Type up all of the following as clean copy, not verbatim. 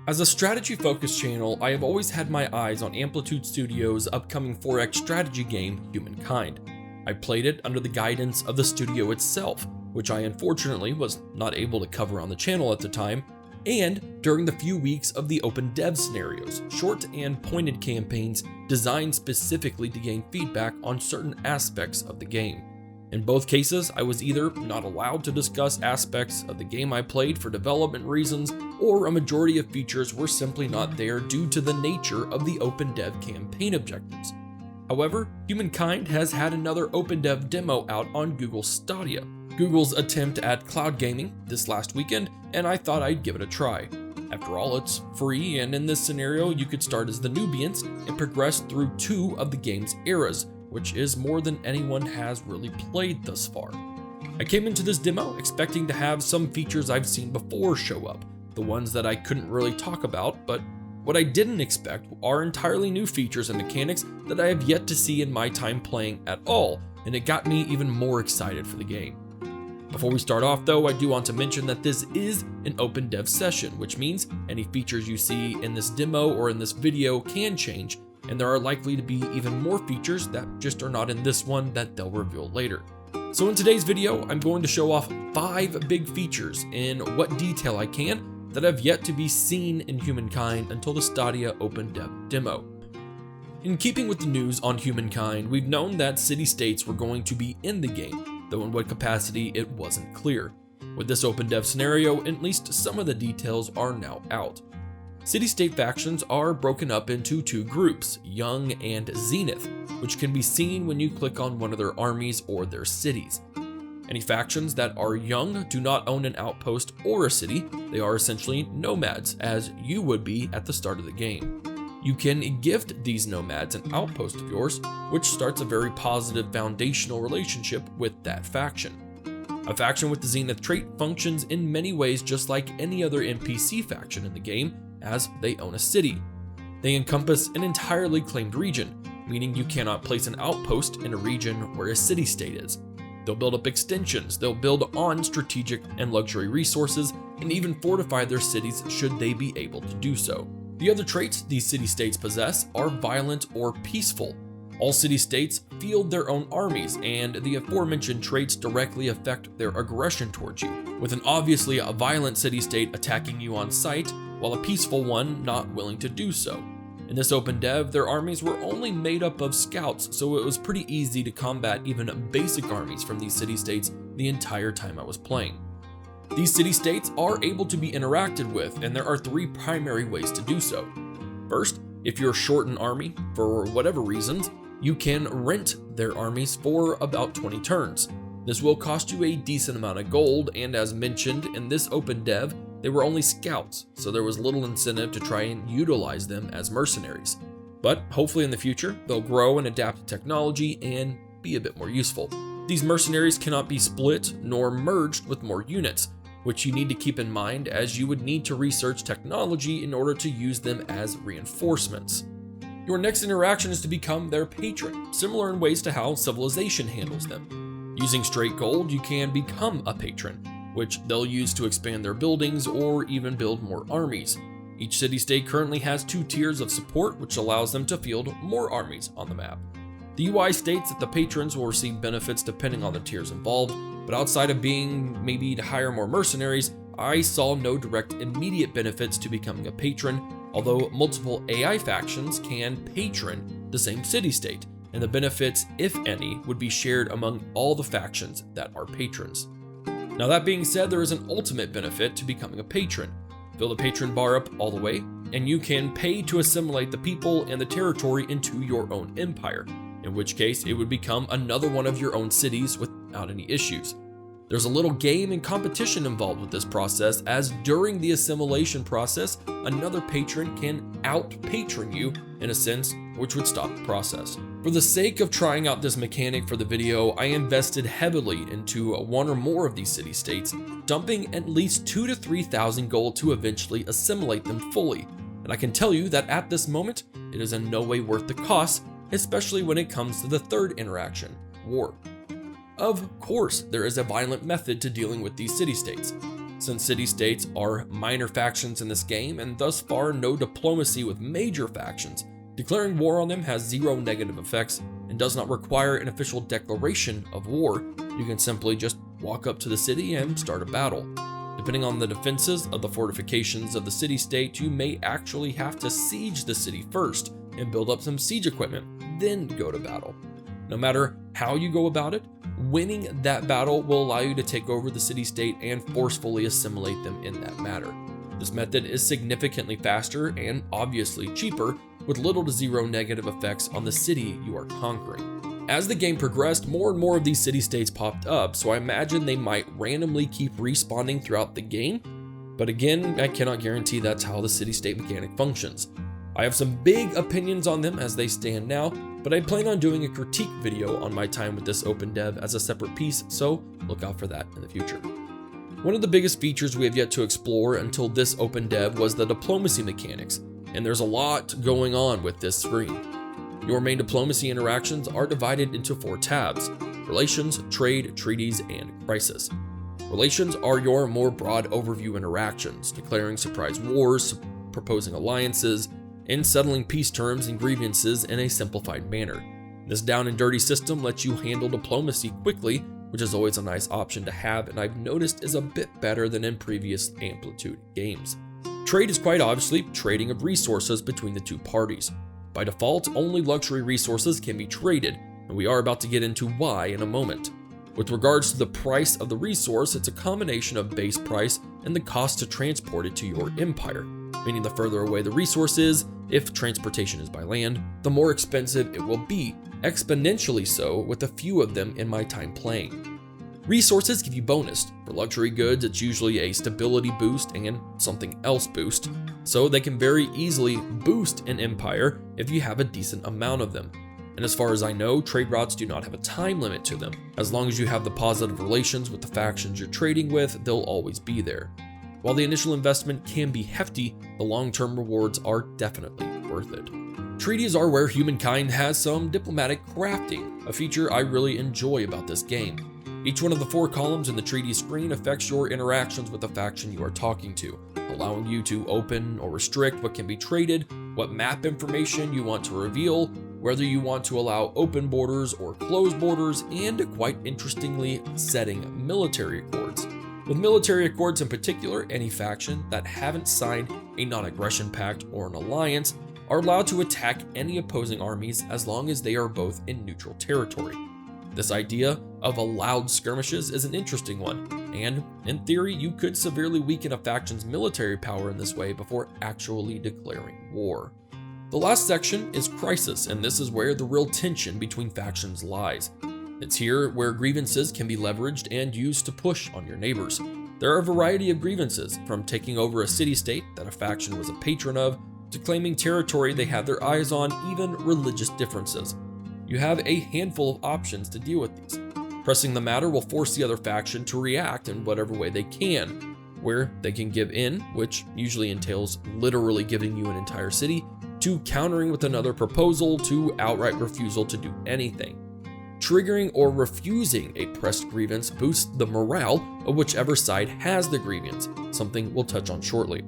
As a strategy-focused channel, I have always had my eyes on Amplitude Studios' upcoming 4X strategy game, Humankind. I played it under the guidance of the studio itself, which I unfortunately was not able to cover on the channel at the time, and during the few weeks of the open dev scenarios, short and pointed campaigns designed specifically to gain feedback on certain aspects of the game. In both cases, I was either not allowed to discuss aspects of the game I played for development reasons, or a majority of features were simply not there due to the nature of the open dev campaign objectives. However, Humankind has had another open dev demo out on Google Stadia, Google's attempt at cloud gaming, this last weekend, and I thought I'd give it a try. After all, it's free, and in this scenario, you could start as the Nubians and progress through 2 of the game's eras, which is more than anyone has really played thus far. I came into this demo expecting to have some features I've seen before show up, the ones that I couldn't really talk about, but what I didn't expect are entirely new features and mechanics that I have yet to see in my time playing at all, and it got me even more excited for the game. Before we start off though, I do want to mention that this is an open dev session, which means any features you see in this demo or in this video can change, and there are likely to be even more features that just are not in this one that they'll reveal later. So in today's video, I'm going to show off 5 big features in what detail I can that have yet to be seen in Humankind until the Stadia open dev demo. In keeping with the news on Humankind, we've known that city-states were going to be in the game, though in what capacity it wasn't clear. With this open dev scenario, at least some of the details are now out. City-state factions are broken up into 2 groups, Young and Zenith, which can be seen when you click on one of their armies or their cities. Any factions that are Young do not own an outpost or a city, they are essentially nomads, as you would be at the start of the game. You can gift these nomads an outpost of yours, which starts a very positive foundational relationship with that faction. A faction with the Zenith trait functions in many ways just like any other NPC faction in the game, as they own a city. They encompass an entirely claimed region, meaning you cannot place an outpost in a region where a city-state is. They'll build up extensions, they'll build on strategic and luxury resources, and even fortify their cities should they be able to do so. The other traits these city-states possess are violent or peaceful. All city-states field their own armies, and the aforementioned traits directly affect their aggression towards you, with an obviously a violent city-state attacking you on sight, while a peaceful one not willing to do so. In this open dev, their armies were only made up of scouts, so it was pretty easy to combat even basic armies from these city-states the entire time I was playing. These city-states are able to be interacted with, and there are 3 primary ways to do so. First, if you're short an army, for whatever reasons, you can rent their armies for about 20 turns. This will cost you a decent amount of gold, and as mentioned in this open dev, they were only scouts, so there was little incentive to try and utilize them as mercenaries. But hopefully in the future, they'll grow and adapt to technology and be a bit more useful. These mercenaries cannot be split nor merged with more units, which you need to keep in mind as you would need to research technology in order to use them as reinforcements. Your next interaction is to become their patron, similar in ways to how Civilization handles them. Using straight gold, you can become a patron, which they'll use to expand their buildings or even build more armies. Each city-state currently has 2 tiers of support, which allows them to field more armies on the map. The UI states that the patrons will receive benefits depending on the tiers involved, but outside of being maybe to hire more mercenaries, I saw no direct immediate benefits to becoming a patron, although multiple AI factions can patron the same city-state, and the benefits, if any, would be shared among all the factions that are patrons. Now that being said, there is an ultimate benefit to becoming a patron. Fill the patron bar up all the way, and you can pay to assimilate the people and the territory into your own empire, in which case it would become another one of your own cities without any issues. There's a little game and competition involved with this process, as during the assimilation process, another patron can out-patron you in a sense, which would stop the process. For the sake of trying out this mechanic for the video, I invested heavily into 1 or more of these city-states, dumping at least 2,000 to 3,000 gold to eventually assimilate them fully. And I can tell you that at this moment, it is in no way worth the cost, especially when it comes to the 3rd interaction, war. Of course, there is a violent method to dealing with these city-states. Since city-states are minor factions in this game and thus far no diplomacy with major factions, declaring war on them has zero negative effects and does not require an official declaration of war. You can simply just walk up to the city and start a battle. Depending on the defenses of the fortifications of the city-state, you may actually have to siege the city first and build up some siege equipment, then go to battle. No matter how you go about it, winning that battle will allow you to take over the city-state and forcefully assimilate them in that manner. This method is significantly faster and obviously cheaper, with little to zero negative effects on the city you are conquering. As the game progressed, more and more of these city-states popped up, so I imagine they might randomly keep respawning throughout the game, but again, I cannot guarantee that's how the city-state mechanic functions. I have some big opinions on them as they stand now, but I plan on doing a critique video on my time with this open dev as a separate piece, so look out for that in the future. One of the biggest features we have yet to explore until this open dev was the diplomacy mechanics, and there's a lot going on with this screen. Your main diplomacy interactions are divided into 4 tabs: Relations, Trade, Treaties, and Crisis. Relations are your more broad overview interactions, declaring surprise wars, proposing alliances, and settling peace terms and grievances in a simplified manner. This down and dirty system lets you handle diplomacy quickly, which is always a nice option to have, and I've noticed is a bit better than in previous Amplitude games. Trade is quite obviously trading of resources between the two parties. By default, only luxury resources can be traded, and we are about to get into why in a moment. With regards to the price of the resource, it's a combination of base price and the cost to transport it to your empire, meaning the further away the resource is, if transportation is by land, the more expensive it will be, exponentially so with a few of them in my time playing. Resources give you bonus. For luxury goods, it's usually a stability boost and something else boost, so they can very easily boost an empire if you have a decent amount of them. And as far as I know, trade routes do not have a time limit to them. As long as you have the positive relations with the factions you're trading with, they'll always be there. While the initial investment can be hefty, the long-term rewards are definitely worth it. Treaties are where Humankind has some diplomatic crafting, a feature I really enjoy about this game. Each one of the 4 columns in the treaty screen affects your interactions with the faction you are talking to, allowing you to open or restrict what can be traded, what map information you want to reveal, whether you want to allow open borders or closed borders, and quite interestingly, setting military accords. With military accords in particular, any faction that haven't signed a non-aggression pact or an alliance are allowed to attack any opposing armies as long as they are both in neutral territory. This idea of allowed skirmishes is an interesting one, and in theory, you could severely weaken a faction's military power in this way before actually declaring war. The last section is Crisis, and this is where the real tension between factions lies. It's here where grievances can be leveraged and used to push on your neighbors. There are a variety of grievances, from taking over a city-state that a faction was a patron of, to claiming territory they had their eyes on, even religious differences. You have a handful of options to deal with these. Pressing the matter will force the other faction to react in whatever way they can, where they can give in, which usually entails literally giving you an entire city, to countering with another proposal, to outright refusal to do anything. Triggering or refusing a pressed grievance boosts the morale of whichever side has the grievance, something we'll touch on shortly.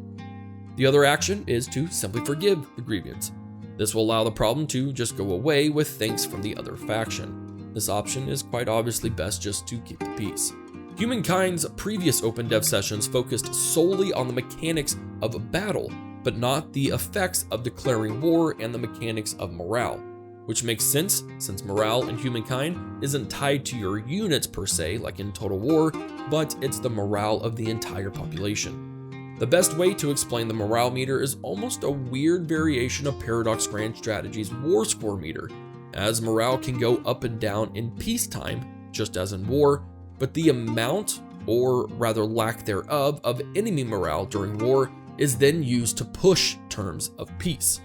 The other action is to simply forgive the grievance. This will allow the problem to just go away with thanks from the other faction. This option is quite obviously best just to keep the peace. Humankind's previous open dev sessions focused solely on the mechanics of battle, but not the effects of declaring war and the mechanics of morale, which makes sense since morale in Humankind isn't tied to your units per se like in Total War, but it's the morale of the entire population. The best way to explain the morale meter is almost a weird variation of Paradox Grand Strategy's war score meter, as morale can go up and down in peacetime, just as in war, but the amount, or rather lack thereof, of enemy morale during war is then used to push terms of peace.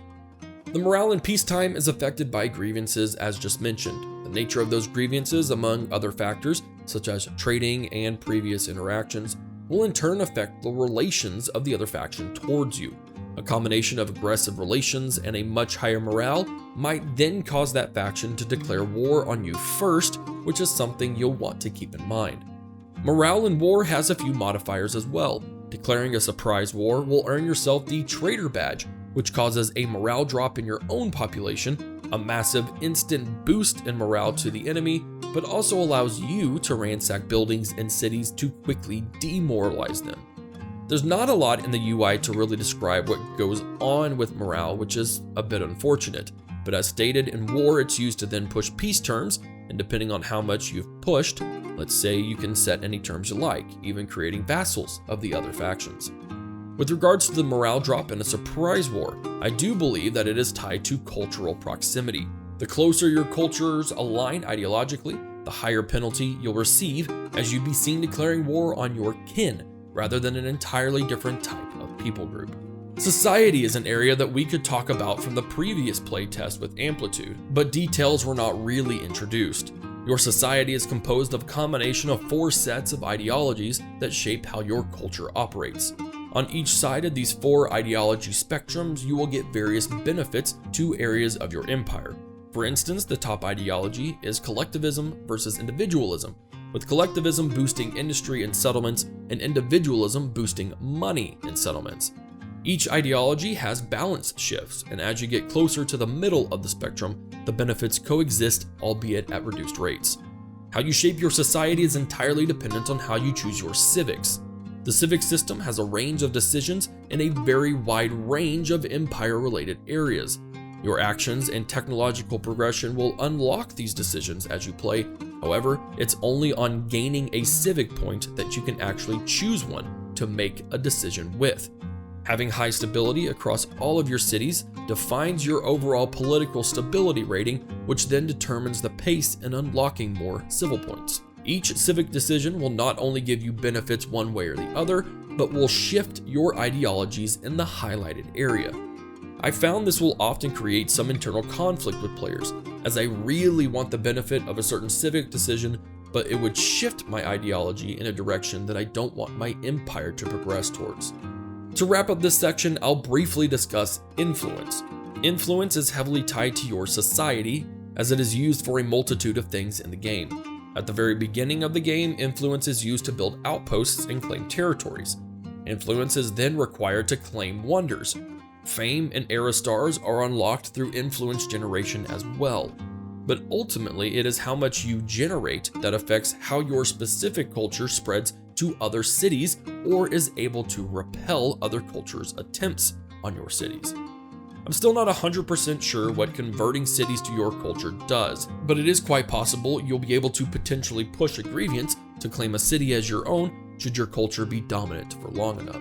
The morale in peacetime is affected by grievances as just mentioned. The nature of those grievances, among other factors, such as trading and previous interactions, will in turn affect the relations of the other faction towards you. A combination of aggressive relations and a much higher morale might then cause that faction to declare war on you first, which is something you'll want to keep in mind. Morale in war has a few modifiers as well. Declaring a surprise war will earn yourself the Traitor Badge, which causes a morale drop in your own population, a massive instant boost in morale to the enemy, but also allows you to ransack buildings and cities to quickly demoralize them. There's not a lot in the UI to really describe what goes on with morale, which is a bit unfortunate, but as stated, in war it's used to then push peace terms, and depending on how much you've pushed, let's say you can set any terms you like, even creating vassals of the other factions. With regards to the morale drop in a surprise war, I do believe that it is tied to cultural proximity. The closer your cultures align ideologically, the higher penalty you'll receive, as you'd be seen declaring war on your kin, rather than an entirely different type of people group. Society is an area that we could talk about from the previous playtest with Amplitude, but details were not really introduced. Your society is composed of a combination of 4 sets of ideologies that shape how your culture operates. On each side of these 4 ideology spectrums, you will get various benefits to areas of your empire. For instance, the top ideology is collectivism versus individualism, with collectivism boosting industry and settlements, and individualism boosting money and settlements. Each ideology has balance shifts, and as you get closer to the middle of the spectrum, the benefits coexist, albeit at reduced rates. How you shape your society is entirely dependent on how you choose your civics. The civic system has a range of decisions in a very wide range of empire-related areas. Your actions and technological progression will unlock these decisions as you play. However, it's only on gaining a civic point that you can actually choose one to make a decision with. Having high stability across all of your cities defines your overall political stability rating, which then determines the pace in unlocking more civil points. Each civic decision will not only give you benefits one way or the other, but will shift your ideologies in the highlighted area. I found this will often create some internal conflict with players, as I really want the benefit of a certain civic decision, but it would shift my ideology in a direction that I don't want my empire to progress towards. To wrap up this section, I'll briefly discuss influence. Influence is heavily tied to your society, as it is used for a multitude of things in the game. At the very beginning of the game, influence is used to build outposts and claim territories. Influence is then required to claim wonders. Fame and era stars are unlocked through influence generation as well. But ultimately, it is how much you generate that affects how your specific culture spreads to other cities or is able to repel other cultures' attempts on your cities. I'm still not 100% sure what converting cities to your culture does, but it is quite possible you'll be able to potentially push a grievance to claim a city as your own should your culture be dominant for long enough.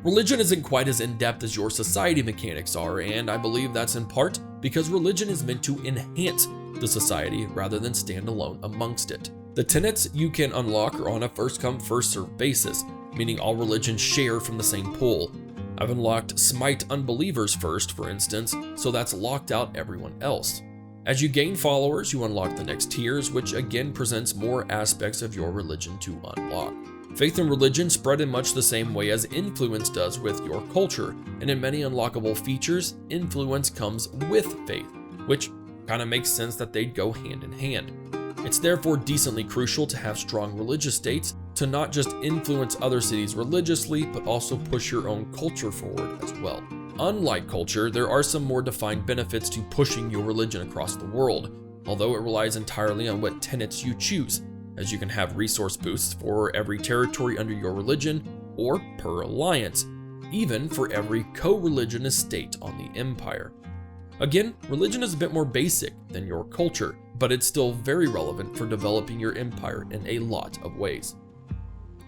Religion isn't quite as in-depth as your society mechanics are, and I believe that's in part because religion is meant to enhance the society rather than stand alone amongst it. The tenets you can unlock are on a first-come, first-served basis, meaning all religions share from the same pool. I've unlocked Smite Unbelievers first, for instance, so that's locked out everyone else. As you gain followers, you unlock the next tiers, which again presents more aspects of your religion to unlock. Faith and religion spread in much the same way as influence does with your culture, and in many unlockable features, influence comes with faith, which kind of makes sense that they'd go hand in hand. It's therefore decently crucial to have strong religious states to not just influence other cities religiously, but also push your own culture forward as well. Unlike culture, there are some more defined benefits to pushing your religion across the world, although it relies entirely on what tenets you choose, as you can have resource boosts for every territory under your religion or per alliance, even for every co-religionist state on the empire. Again, religion is a bit more basic than your culture, but it's still very relevant for developing your empire in a lot of ways.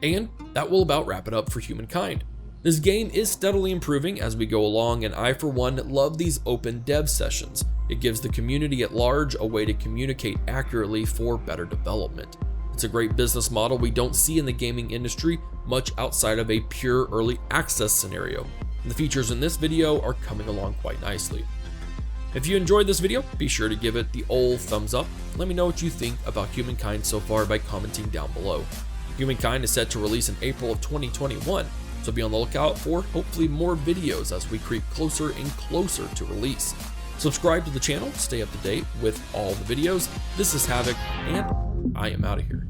And that will about wrap it up for Humankind. This game is steadily improving as we go along, and I for one love these open dev sessions. It gives the community at large a way to communicate accurately for better development. It's a great business model we don't see in the gaming industry much outside of a pure early access scenario, and the features in this video are coming along quite nicely. If you enjoyed this video, be sure to give it the old thumbs up. Let me know what you think about Humankind so far by commenting down below. Humankind is set to release in April of 2021, so be on the lookout for hopefully more videos as we creep closer and closer to release. Subscribe to the channel to stay up to date with all the videos. This is Havoc, and I am out of here.